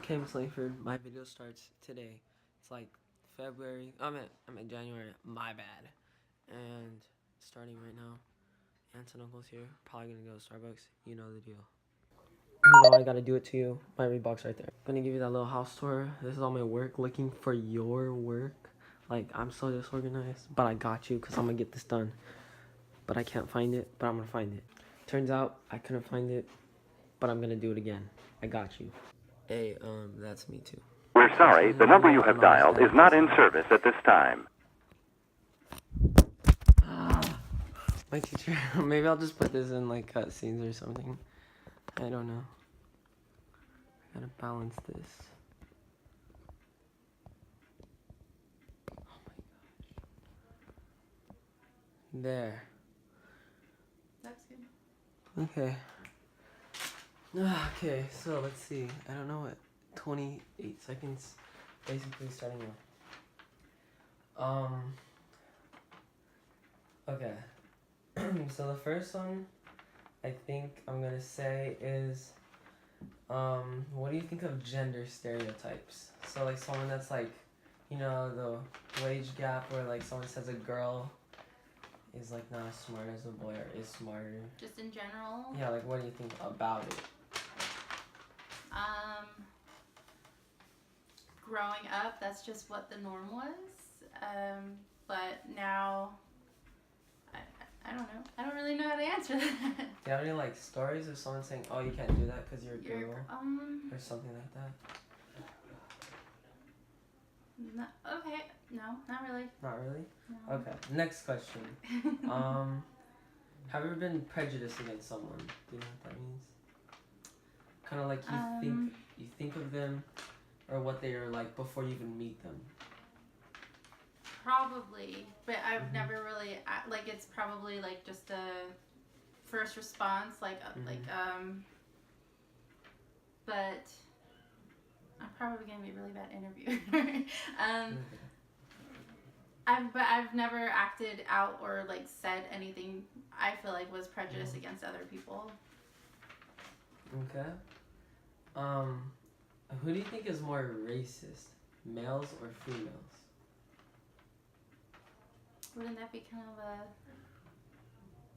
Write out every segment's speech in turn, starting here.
Okay, Miss Langford, my video starts today. It's like February. I'm at January. My bad. And starting right now. Aunts and uncles here. Probably gonna go to Starbucks. You know the deal. You know I gotta do it to you. My Reebok's right there. Gonna give you that little house tour. This is all my work. Looking for your work. Like, I'm so disorganized, but I got you because I'm gonna get this done. But I can't find it, but I'm gonna find it. Turns out I couldn't find it, but I'm gonna do it again. I got you. Hey, that's me too. We're sorry, the number you have dialed is not in service at this time. My teacher. Maybe I'll just put this in like cutscenes or something. I don't know. I gotta balance this. Oh my gosh. There. That's good. Okay. Okay, so let's see. I don't know what. 28 seconds. Basically starting off. Okay. So the first one I think I'm gonna say is what do you think of gender stereotypes? So like someone that's like, you know, the wage gap where like someone says a girl is like not as smart as a boy or is smarter. Just in general? Yeah, like what do you think about it? Growing up, that's just what the norm was. But now, I don't know. I don't really know how to answer that. Do you have any like stories of someone saying, "Oh, you can't do that because you're a girl," or something like that? No, okay, no, not really. Not really. No. Okay. Next question. Have you ever been prejudiced against someone? Do you know what that means? Kind of like you think of them or what they are like before you even meet them. Probably, but I've never really like. It's probably like just a first response, like but I'm probably gonna be a really bad interviewer. I've never acted out or like said anything I feel like was prejudiced against other people. Okay. Who do you think is more racist, males or females? Wouldn't that be kind of a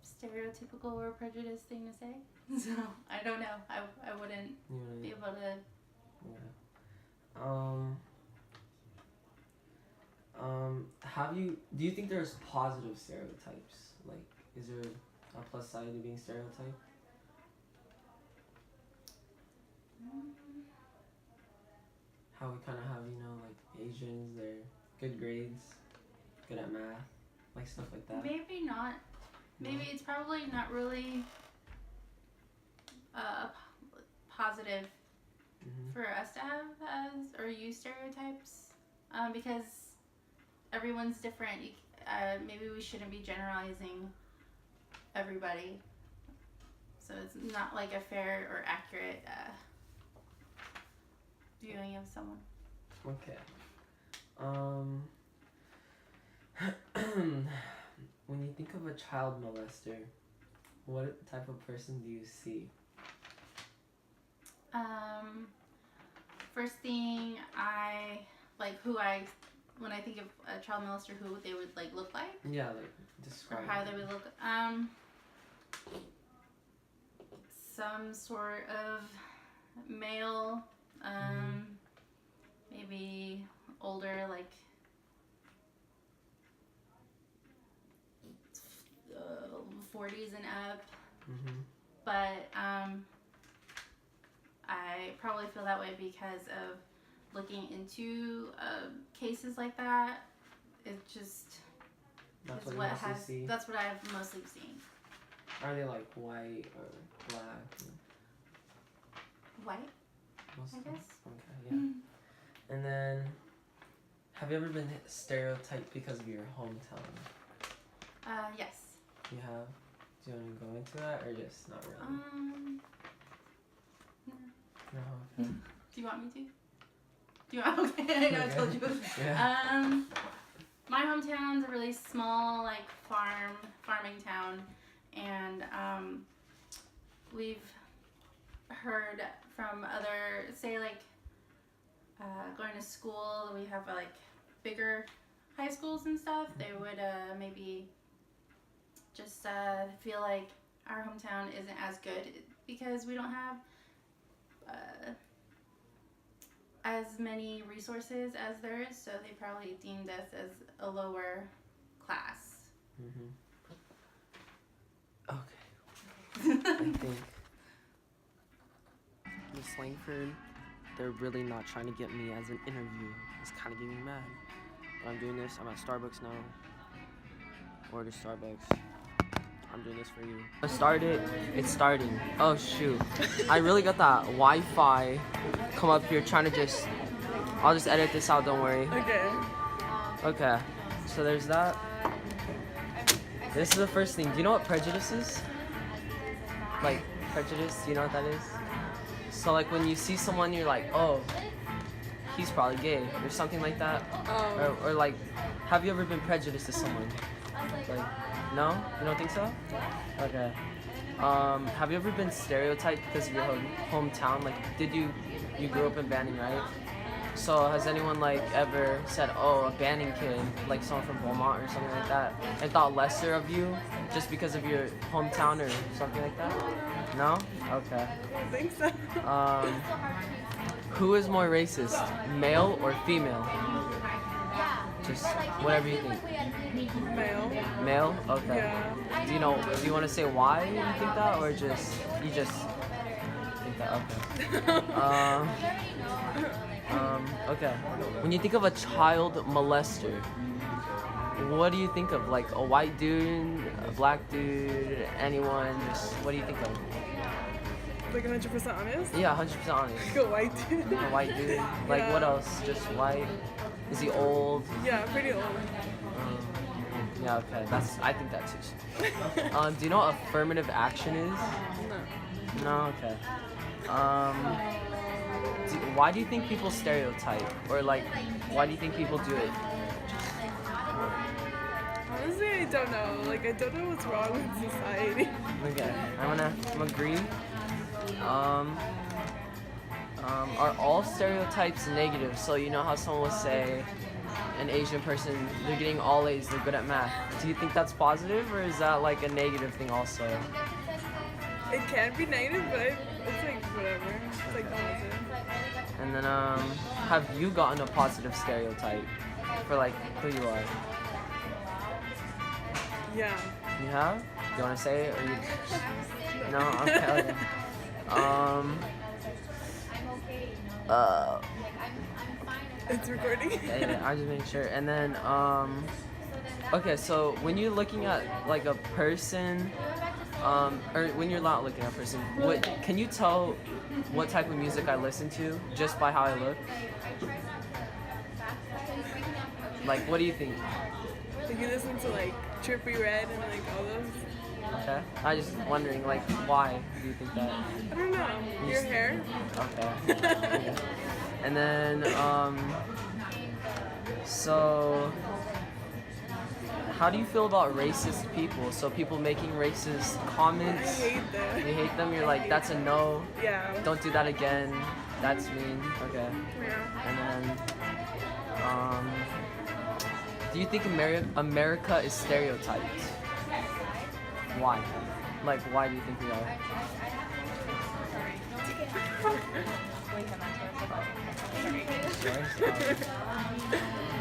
stereotypical or prejudiced thing to say? So I don't know. I wouldn't be able to. Yeah. Do you think there's positive stereotypes? Like, is there a plus side to being stereotyped? How we kind of have, you know, like Asians, they're good grades, good at math, like stuff like that. Maybe not. Maybe it's probably not really positive for us to have or use stereotypes because everyone's different. Maybe we shouldn't be generalizing everybody. So it's not like a fair or accurate viewing of someone. Okay. When you think of a child molester, what type of person do you see? First thing when I think of a child molester, who they would like look like? Yeah, like describe. Or how they would look. Some sort of male, maybe older, like 40s and up. But I probably feel that way because of looking into cases like that. It just That's is what that's what I've mostly seen. Are they like white or black? White, I guess. Okay, yeah. And then, have you ever been stereotyped because of your hometown? Yes. You have? Do you want to go into that or just not really? No. Okay. Do you want me to? Do you want? Okay, I know I told you. Yeah. My hometown's a really small, like farming town, and we've heard from other, say like going to school, we have like bigger high schools and stuff, they would maybe just feel like our hometown isn't as good because we don't have as many resources as there is, so they probably deemed us as a lower class. Okay. I think Miss Langford, they're really not trying to get me as an interview. It's kind of getting me mad. But I'm doing this. I'm at Starbucks now. Order Starbucks. I'm doing this for you. I started. It's starting. Oh shoot! I really got that Wi-Fi come up here trying to just. I'll just edit this out. Don't worry. Okay. Okay. So there's that. This is the first thing. Do you know what prejudice is? Like prejudice. Do you know what that is? So like when you see someone, you're like, oh, he's probably gay or something like that. Or like, have you ever been prejudiced to someone? Like, no? You don't think so? Okay. Have you ever been stereotyped because of your hometown? Like, you grew up in Banning, right? So has anyone like ever said, oh, a Banning kid, like someone from Beaumont or something like that, and thought lesser of you just because of your hometown or something like that? No? Okay. I don't think so. Who is more racist, male or female? Just whatever you think. Male. Male? Okay. Yeah. Do you want to say why you think that, or just you just think that? Okay. Okay. When you think of a child molester, what do you think of? Like a white dude, a black dude, anyone? Just what do you think of? Like 100% honest? Yeah, 100% honest. Like a white dude. A white dude. Like Yeah. what else? Just white. Is he old? Yeah, pretty old. Yeah. Okay. I think that's too. Do you know what affirmative action is? No. No. Okay. Why do you think people stereotype, or like, why do you think people do it? Honestly, I don't know. Like, I don't know what's wrong with society. Okay. I'm agree. Are all stereotypes negative? So you know how someone will say, an Asian person, they're getting all A's, they're good at math. Do you think that's positive, or is that like a negative thing also? It can be negative, but it's like whatever. It's like positive. And then, have you gotten a positive stereotype for like who you are? Yeah. You have? Do you want to say it, or you? No. Okay. It's recording. Yeah, I just make sure. And then, okay, so when you're looking at like a person, or when you're not looking at a person, can you tell what type of music I listen to just by how I look? Like, what do you think? Like, you listen to like Trippy Red and like all those. Okay. I just wondering, like, why do you think that? I don't know. Your hair? Okay. Okay. And then, so, how do you feel about racist people? So people making racist I comments. hate that. You hate them? You're like, that's a no. Yeah. Don't do that again. That's mean. Okay. Yeah. And then, do you think America is stereotyped? Why? Like, why do you think we are?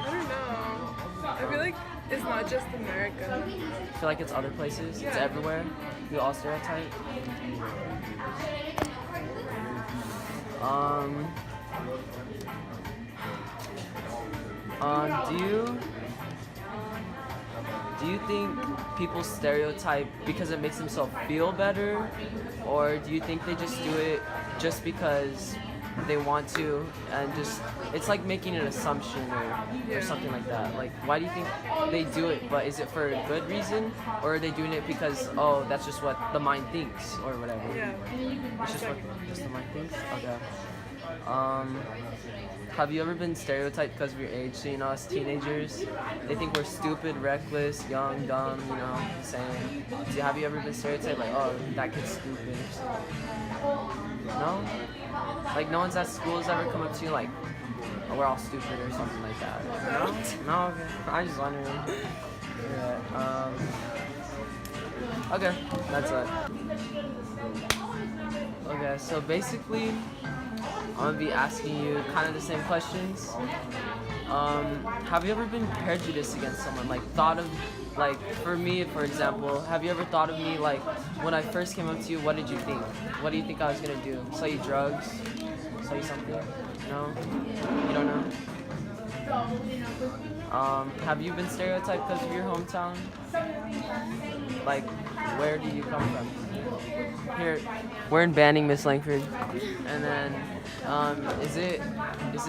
I don't know. I feel like it's not just America. I feel like it's other places. It's Yeah. everywhere. We all stereotype. Do you think people stereotype because it makes themselves feel better, or do you think they just do it just because they want to, and just it's like making an assumption or something like that? Like, why do you think they do it? But is it for a good reason, or are they doing it because, oh, that's just what the mind thinks or whatever? Yeah. It's just what the mind thinks. Okay. Have you ever been stereotyped because of your age? So, you know, as teenagers, they think we're stupid, reckless, young, dumb, you know, saying. Have you ever been stereotyped like, oh, that kid's stupid or something? No? Like no one's at school has ever come up to you like, oh, we're all stupid or something like that. No? No? Okay. I just wondering. Yeah. Okay, that's it. Okay, so basically, I'm gonna be asking you kind of the same questions. Have you ever been prejudiced against someone? Like thought of, like for me, for example, have you ever thought of me like when I first came up to you? What did you think? What do you think I was gonna do? Sell you drugs? Sell you something? No? You don't know? Have you been stereotyped because of your hometown? Like, where do you come from? Here, we're in Banning, Miss Langford. And then, is it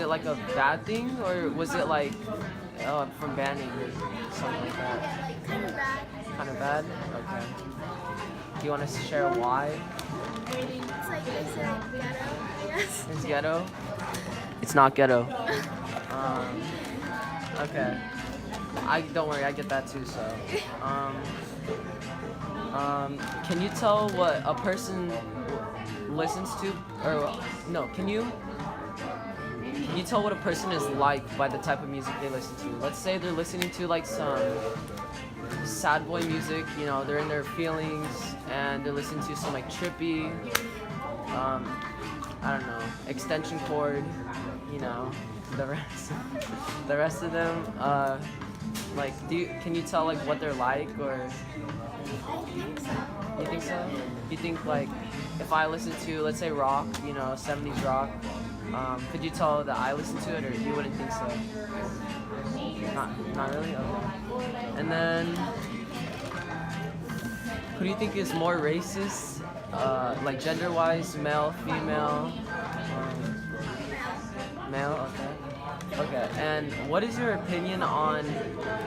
like a bad thing, or was it like, from Banning or something like that? Kind of bad. Kind of bad? Okay. Do you want to share why? It's like they say like ghetto, I guess. It's ghetto? It's not ghetto. Okay. Don't worry, I get that too. So, can you tell what a person listens to, or no? Can you tell what a person is like by the type of music they listen to? Let's say they're listening to like some sad boy music. You know, they're in their feelings and they're listening to some like trippy, I don't know, extension cord. You know, the rest of them. Like, can you tell like what they're like, or? I think so. You think so? You think like if I listen to, let's say, rock, you know, 70s rock, could you tell that I listen to it, or you wouldn't think so? Not really? Okay. And then, who do you think is more racist, like gender-wise, male, female? Male, okay. Okay, and what is your opinion on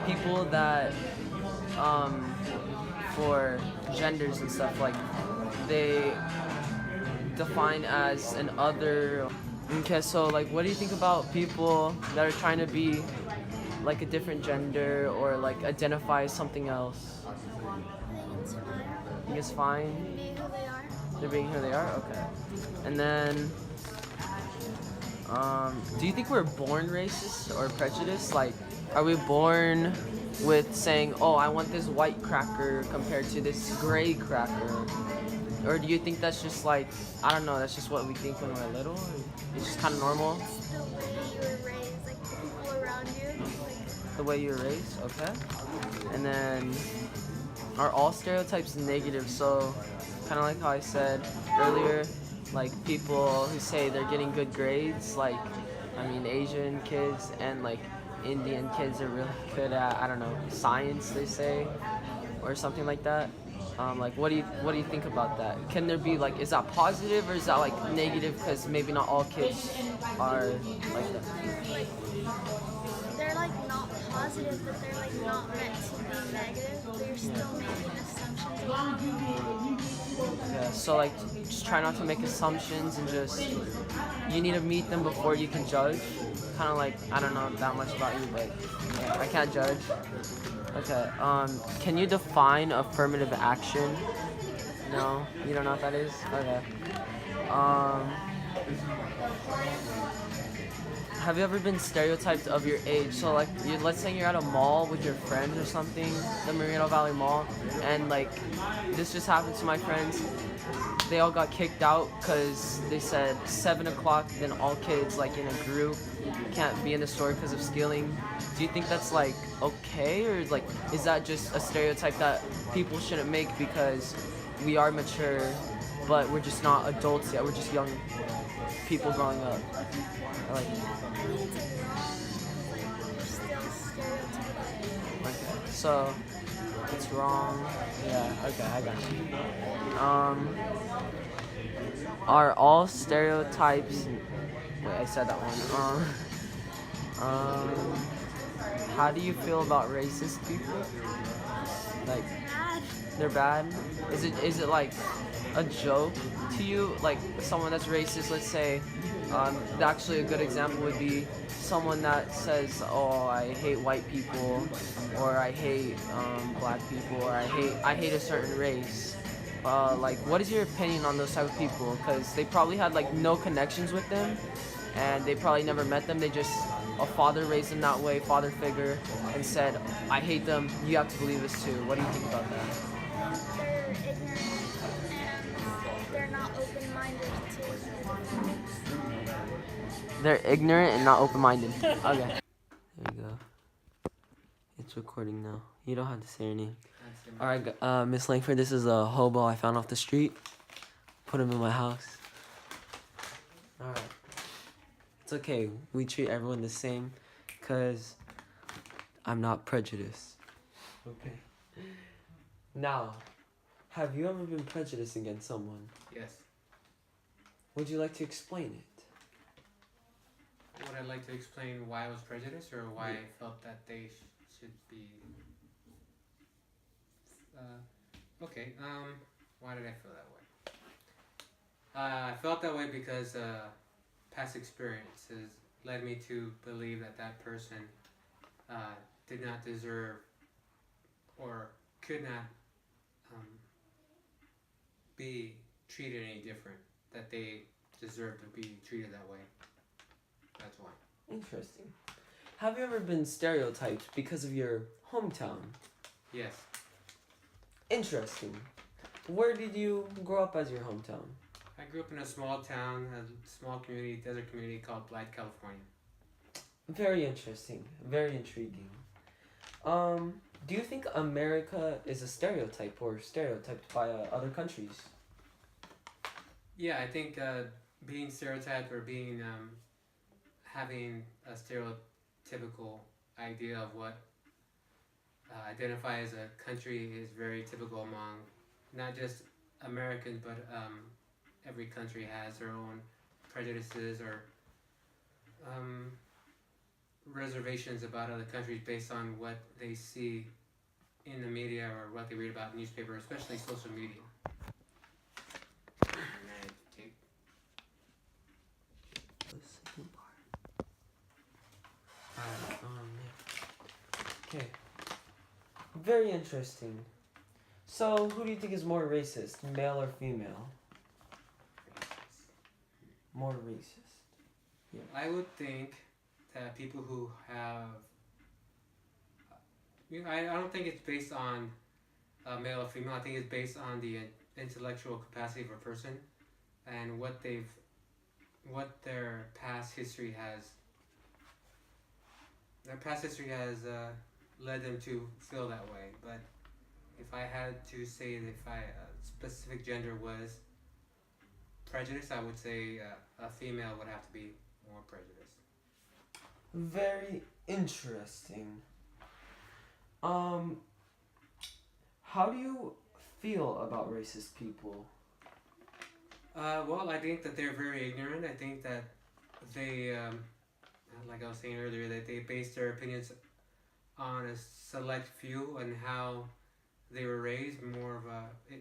people that, for genders and stuff, like they define as an other? Okay, so like what do you think about people that are trying to be like a different gender or like identify as something else? I think it's fine. You think it's fine? Being who they are. They're being who they are? Okay. And then, do you think we're born racist or prejudiced? Like, are we born with saying, oh, I want this white cracker compared to this gray cracker? Or do you think that's just like, I don't know, that's just what we think when we're little? It's just kind of normal? It's the way you were raised, like the people around you. Like, The way you were raised? Okay. And then, are all stereotypes negative? So, kind of like how I said earlier, like people who say they're getting good grades, like, I mean, Asian kids and like Indian kids are really good at, I don't know, science, they say, or something like that. Like, what do you think about that? Can there be like, is that positive or is that like negative? Because maybe not all kids are like that. like they're like not positive, but they're like not meant to be negative. But you're still making assumptions about them. Yeah. So like, just try not to make assumptions and just you need to meet them before you can judge. Kind of like, I don't know that much about you, but yeah, I can't judge. Okay. Can you define affirmative action? No, you don't know what that is. Okay. Have you ever been stereotyped of your age? So like, let's say you're at a mall with your friends or something, the Moreno Valley Mall, and like, this just happened to my friends. They all got kicked out because they said 7 o'clock, then all kids like in a group can't be in the store because of stealing. Do you think that's like okay, or like is that just a stereotype that people shouldn't make because we are mature, but we're just not adults yet? We're just young people growing up. Or like, I think it's wrong. Like you're still stereotyping. okay, so it's wrong. Yeah. Okay, I got you. Are all stereotypes? Wait, I said that one. How do you feel about racist people? Like, Bad. they're bad? Is it like a joke to you? Like someone that's racist, let's say, actually a good example would be someone that says, oh, I hate white people, or I hate black people, or I hate a certain race. Like, what is your opinion on those type of people? Because they probably had like no connections with them, and they probably never met them. They just a father raised them that way, father figure, and said, "I hate them. You have to believe this too." What do you think about that? They're ignorant and they're not open-minded to new things. They're ignorant and not open-minded. Okay. There you go. It's recording now. You don't have to say your name. All right, Miss Langford. This is a hobo I found off the street. Put him in my house. All right. It's okay. We treat everyone the same, cause I'm not prejudiced. Okay. Now, have you ever been prejudiced against someone? Yes. Would you like to explain it? Would I like to explain why I was prejudiced or why I felt that they should be... okay, why did I feel that way? I felt that way because past experiences led me to believe that that person did not deserve or could not be treated any different, that they deserve to be treated that way. That's why. Interesting. Have you ever been stereotyped because of your hometown? Yes. Interesting. Where did you grow up as your hometown? I grew up in a small town, a small community, desert community called Blythe, California. Very interesting. Very intriguing. Do you think America is a stereotype or stereotyped by other countries? Yeah, I think being stereotyped or being having a stereotypical idea of what identify as a country is very typical among not just Americans, but every country has their own prejudices or reservations about other countries based on what they see in the media or what they read about in newspaper, especially social media. Okay. Very interesting. So, who do you think is more racist, male or female? More racist. Yeah. I would think that people who have, I don't think it's based on male or female. I think it's based on the intellectual capacity of a person and what their past history has. Their past history has led them to feel that way. But if I had to say that if a specific gender was prejudiced, I would say a female would have to be more prejudiced. Very interesting. How do you feel about racist people? Well, I think that they're very ignorant. I think that they, like I was saying earlier, that they base their opinions on a select few and how they were raised.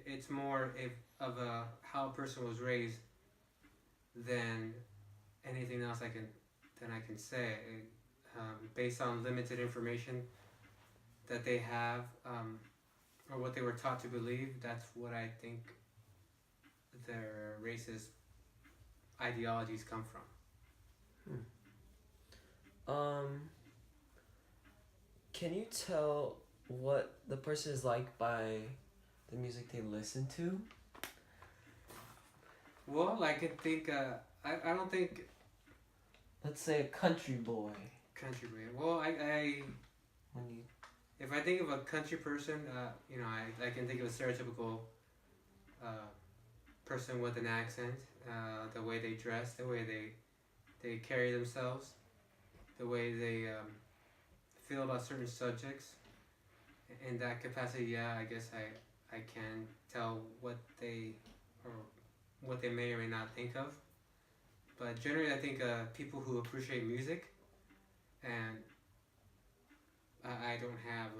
It's more of a how a person was raised than anything else I can say. Based on limited information that they have, or what they were taught to believe, that's what I think their racist ideologies come from. Can you tell what the person is like by the music they listen to? Well, I could think, I don't think... Let's say a country boy. Country boy. Well, if I think of a country person, I can think of a stereotypical person with an accent, the way they dress, the way they carry themselves, the way they feel about certain subjects. In that capacity, yeah, I guess I can tell what they may or may not think of. But generally, I think people who appreciate music, and I don't have,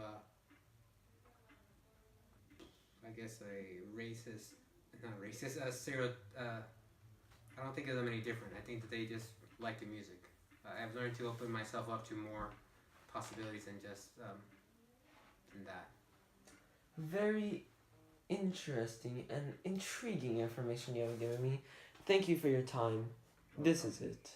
I guess, I don't think of them any different. I think that they just like the music. I've learned to open myself up to more possibilities than just than that. Very interesting and intriguing information you have given me. Thank you for your time. This is it.